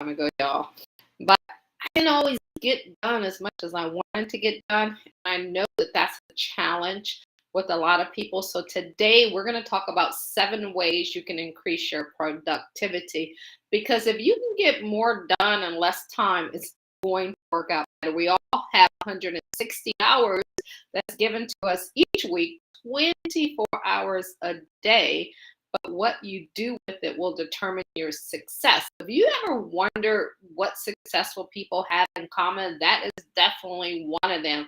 time ago, y'all. But I didn't always get done as much as I wanted to get done. I know that that's a challenge with a lot of people. So today we're going to talk about 7 ways you can increase your productivity. Because if you can get more done in less time, it's going to work out better. We all have 160 hours that's given to us each week, 24 hours a day. But what you do with it will determine your success. If you ever wonder what successful people have in common, that is definitely one of them,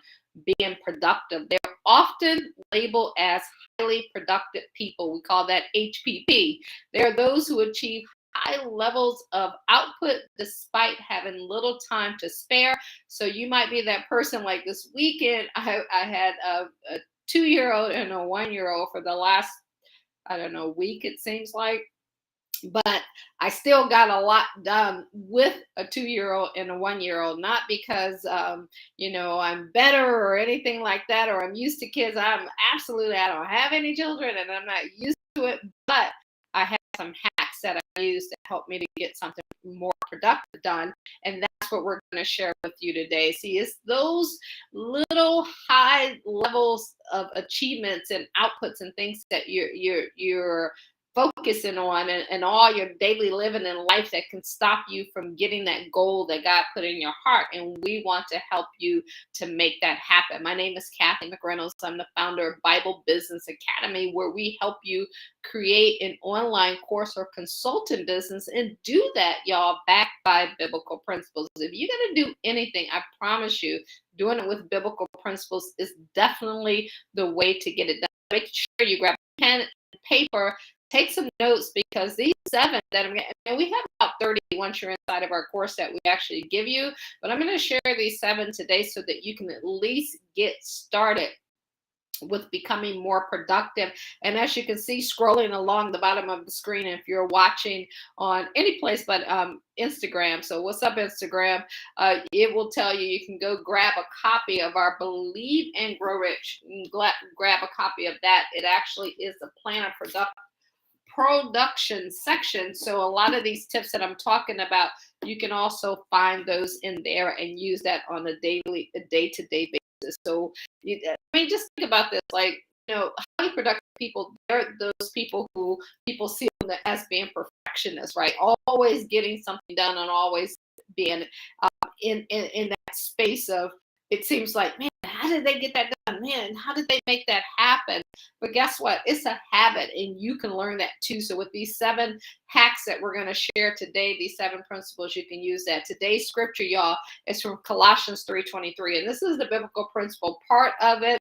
being productive. They're often labeled as highly productive people. We call that HPP. They're those who achieve high levels of output despite having little time to spare. So you might be that person. Like this weekend, I had a 2-year-old and a 1-year-old for the last, I don't know, week, it seems like. But I still got a lot done with a 2-year-old and a 1-year-old, not because, I'm better or anything like that, or I'm used to kids. I don't have any children and I'm not used to it, but I have some hacks that I use to help me to get something more productive done. And that's what we're going to share with you today. See, it's those little high levels of achievements and outputs and things that you're focusing on and all your daily living in life that can stop you from getting that goal that God put in your heart. And we want to help you to make that happen. My name is Cathy McReynolds. I'm the founder of Bible Business Academy, where we help you create an online course or consultant business and do that, y'all, backed by biblical principles. If you're going to do anything, I promise you, doing it with biblical principles is definitely the way to get it done. Make sure you grab a pen and paper. Take some notes, because these 7 that I'm going to, and we have about 30 once you're inside of our course that we actually give you, but I'm going to share these 7 today so that you can at least get started with becoming more productive. And as you can see, scrolling along the bottom of the screen, if you're watching on any place but Instagram, so what's up, Instagram? It will tell you you can go grab a copy of our Believe and Grow Rich. Grab a copy of that. It actually is a plan of production section. So a lot of these tips that I'm talking about, you can also find those in there and use that on a day-to-day basis. So just think about this, highly productive people, they're those people who people see them as being perfectionists, right? Always getting something done and always being in that space of, it seems like, man, how did they get that done? Man, how did they make that happen? But guess what? It's a habit, and you can learn that too. So with these 7 hacks that we're going to share today, these 7 principles, you can use that. Today's scripture, y'all, is from Colossians 3:23, and this is the biblical principle part of it.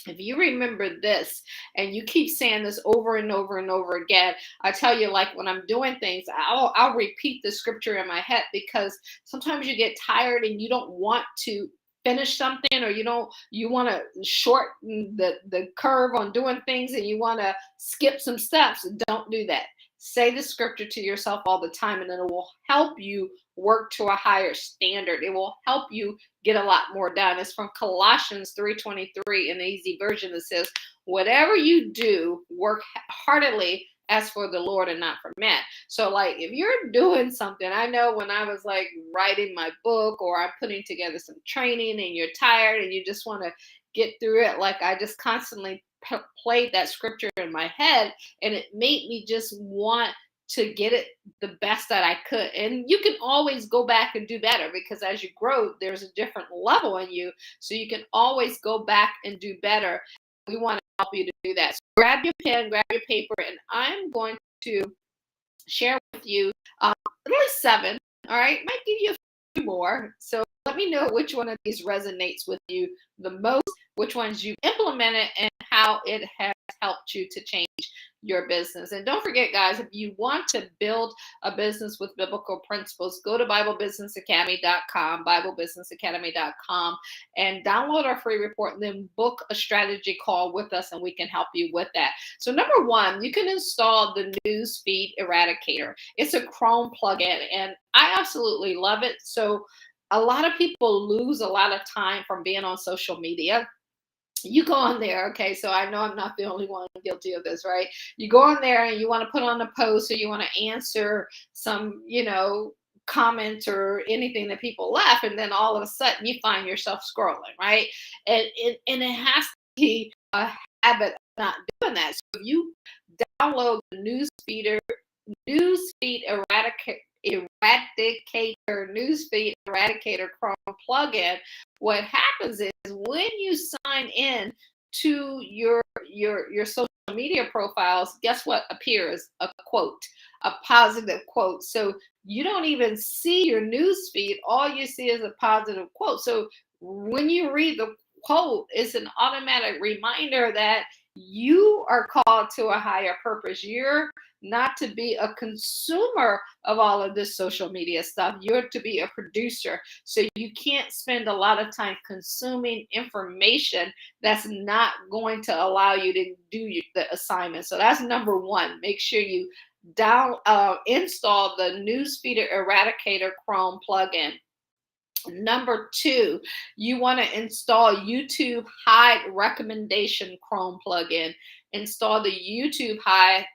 If you remember this and you keep saying this over and over and over again, I tell you, like when I'm doing things, I'll repeat the scripture in my head, because sometimes you get tired and you don't want to finish something, or you want to shorten the curve on doing things, and you want to skip some steps. Don't do that. Say the scripture to yourself all the time, and then it will help you work to a higher standard. It will help you get a lot more done. It's from Colossians 3:23 in the easy version that says, whatever you do, work heartily as for the Lord and not for men. So like if you're doing something, I know when I was like writing my book, or I'm putting together some training, and you're tired and you just want to get through it, like I just constantly played that scripture in my head, and it made me just want to get it the best that I could. And you can always go back and do better, because as you grow, there's a different level in you. So you can always go back and do better. We want to help you to do that. So grab your pen, grab your paper, and I'm going to share with you really 7. All right, might give you a few more. So let me know which one of these resonates with you the most, which ones you implemented, and how it has helped you to change your business. And don't forget, guys, if you want to build a business with biblical principles, go to BibleBusinessAcademy.com, BibleBusinessAcademy.com, and download our free report, and then book a strategy call with us, and we can help you with that. So number 1, you can install the Newsfeed Eradicator. It's a Chrome plugin, and I absolutely love it. So a lot of people lose a lot of time from being on social media. You go on there, okay, so I know I'm not the only one guilty of this, right? You go on there and you want to put on a post, or you want to answer some, comments or anything that people left, and then all of a sudden you find yourself scrolling, right? And it has to be a habit of not doing that. So if you download the newsfeed eradicator Chrome plugin, what happens is when you sign in to your social media profiles, guess what appears? A quote, a positive quote. So you don't even see your news feed. All you see is a positive quote. So when you read the quote, it's an automatic reminder that you are called to a higher purpose. You're not to be a consumer of all of this social media stuff. You're to be a producer. So you can't spend a lot of time consuming information that's not going to allow you to do the assignment. So that's number one. Make sure you install the Newsfeeder Eradicator Chrome plugin. Number two, you want to install YouTube Hide Recommendation Chrome plugin. Install the YouTube Hide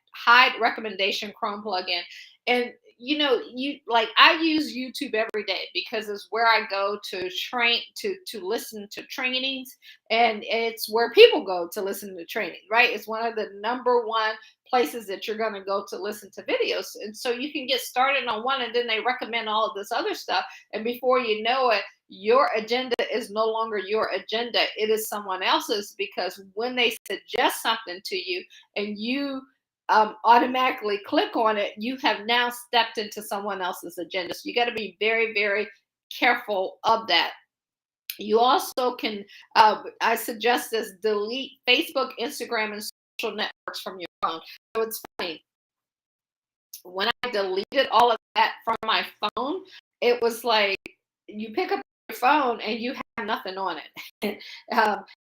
Recommendation Chrome plugin. And I use YouTube every day because it's where I go to train to listen to trainings, and it's where people go to listen to training, right? It's one of the number one places that you're going to go to listen to videos. And so you can get started on one, and then they recommend all of this other stuff, and before you know it, your agenda is no longer your agenda. It is someone else's, because when they suggest something to you and you automatically click on it, you have now stepped into someone else's agenda. So you got to be very, very careful of that. You also can, I suggest this, delete Facebook, Instagram, and social networks from your phone. So it's funny. When I deleted all of that from my phone, it was like you pick up your phone and you have nothing on it,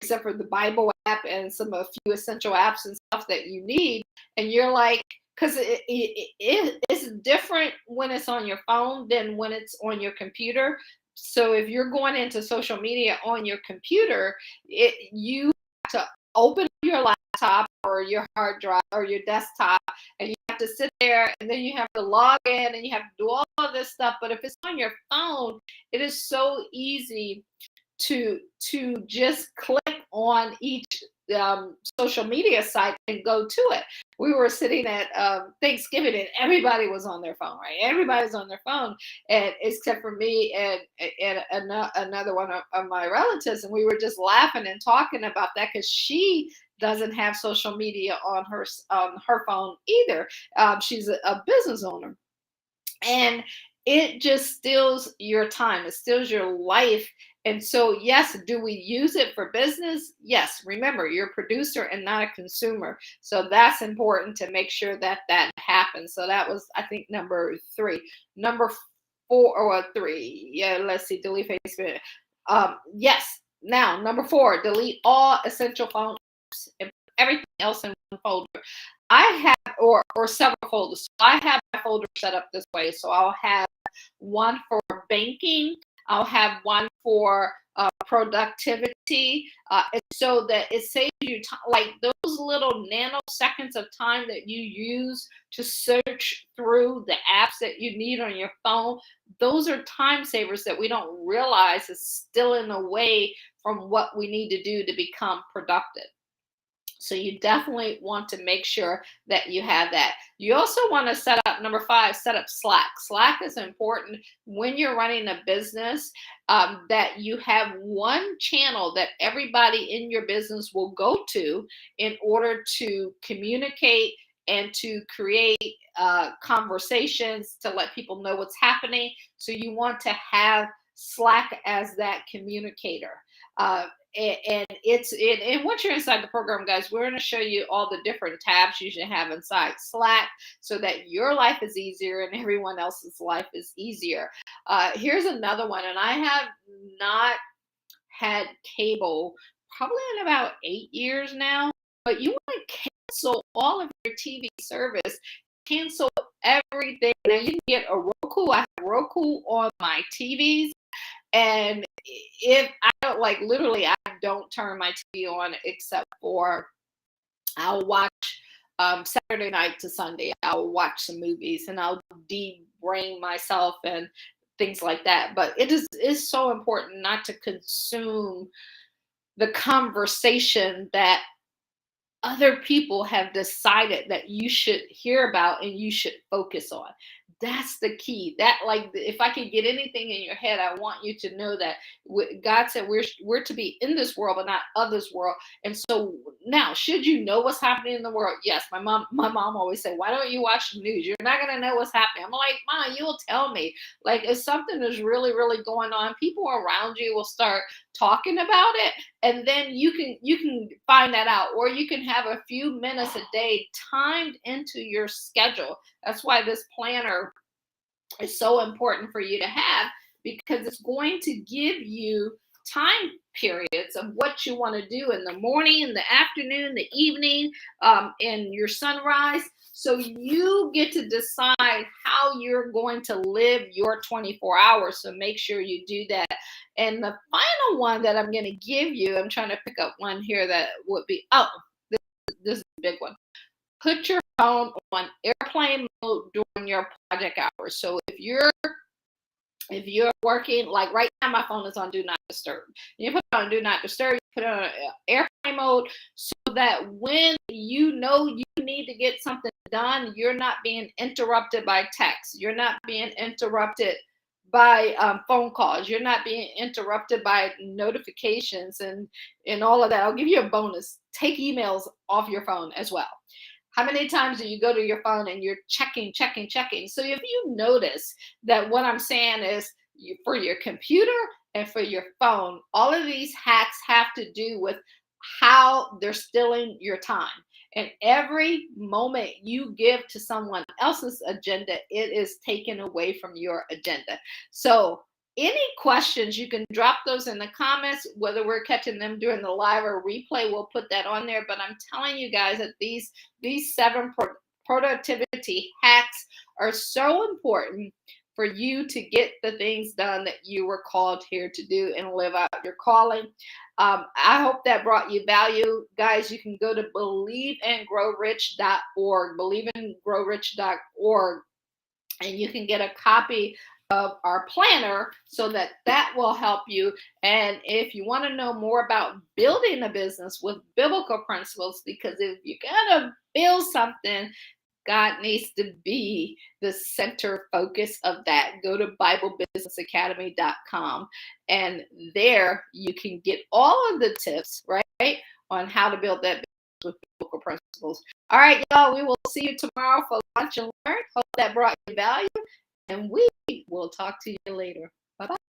except for the Bible app and a few essential apps and stuff that you need. And you're like, because it's different when it's on your phone than when it's on your computer. So if you're going into social media on your computer, you have to open your laptop or your hard drive or your desktop, and you have to sit there, and then you have to log in, and you have to do all of this stuff. But if it's on your phone, it is so easy to just click on each social media site and go to it. We were sitting at Thanksgiving, and everybody was on their phone, right? Everybody's on their phone, and except for me and another one of my relatives, and we were just laughing and talking about that because she doesn't have social media on her phone either. She's a business owner, and it just steals your time. It steals your life. And so, yes, do we use it for business? Yes. Remember, you're a producer and not a consumer. So that's important to make sure that happens. So that was, I think, number three. Number four or three. Yeah, let's see. Delete Facebook. Yes. Now, number four, delete all essential phone apps and everything else in one folder. I have, or several folders. So I have my folder set up this way. So I'll have one for banking. I'll have one for productivity, so that it saves you like those little nanoseconds of time that you use to search through the apps that you need on your phone. Those are time savers that we don't realize is still in the way from what we need to do to become productive. So you definitely want to make sure that you have that. You also want to set up, number five, set up Slack. Slack is important when you're running a business, that you have one channel that everybody in your business will go to in order to communicate and to create conversations, to let people know what's happening. So you want to have Slack as that communicator. And once you're inside the program, guys, we're going to show you all the different tabs you should have inside Slack so that your life is easier and everyone else's life is easier. Here's another one, and I have not had cable probably in about 8 years now, but you want to cancel all of your TV service, cancel everything. Now you can get a Roku. I have Roku on my TVs. And if I don't, like, literally, I don't turn my TV on except for I'll watch Saturday night to Sunday, I'll watch some movies and I'll de-brain myself and things like that. But is so important not to consume the conversation that other people have decided that you should hear about and you should focus on. That's the key. That, like, if I could get anything in your head, I want you to know that God said we're to be in this world, but not of this world. And so now, should you know what's happening in the world? Yes. My mom always said, "Why don't you watch the news? You're not gonna know what's happening." I'm like, "Mom, you'll tell me. Like, if something is really, really going on, people around you will start talking about it, and then you can find that out, or you can have a few minutes a day timed into your schedule." That's why this planner is so important for you to have, because it's going to give you time periods of what you want to do in the morning, in the afternoon, the evening, in your sunrise. So you get to decide how you're going to live your 24 hours. So make sure you do that. And the final one that I'm going to give you, I'm trying to pick up one here that would be, this is a big one. Put your phone on airplane mode during your project hours. So if you're working, like right now, my phone is on do not disturb. You put it on do not disturb, you put it on airplane mode, so that when you know you need to get something done, you're not being interrupted by text. You're not being interrupted by phone calls. You're not being interrupted by notifications and all of that. I'll give you a bonus. Take emails off your phone as well. How many times do you go to your phone and you're checking? So if you notice that what I'm saying is, for your computer and for your phone, all of these hacks have to do with how they're stealing your time. And every moment you give to someone else's agenda, it is taken away from your agenda. So any questions, you can drop those in the comments, whether we're catching them during the live or replay, we'll put that on there. But I'm telling you guys that these 7 productivity hacks are so important for you to get the things done that you were called here to do and live out your calling. I hope that brought you value. Guys, you can go to believeandgrowrich.org, believeandgrowrich.org, and you can get a copy of our planner so that will help you. And if you want to know more about building a business with biblical principles, because if you're going to build something, God needs to be the center focus of that. Go to BibleBusinessAcademy.com, and there you can get all of the tips, right, on how to build that business with biblical principles. All right, y'all, we will see you tomorrow for Lunch and Learn. Hope that brought you value, and we will talk to you later. Bye-bye.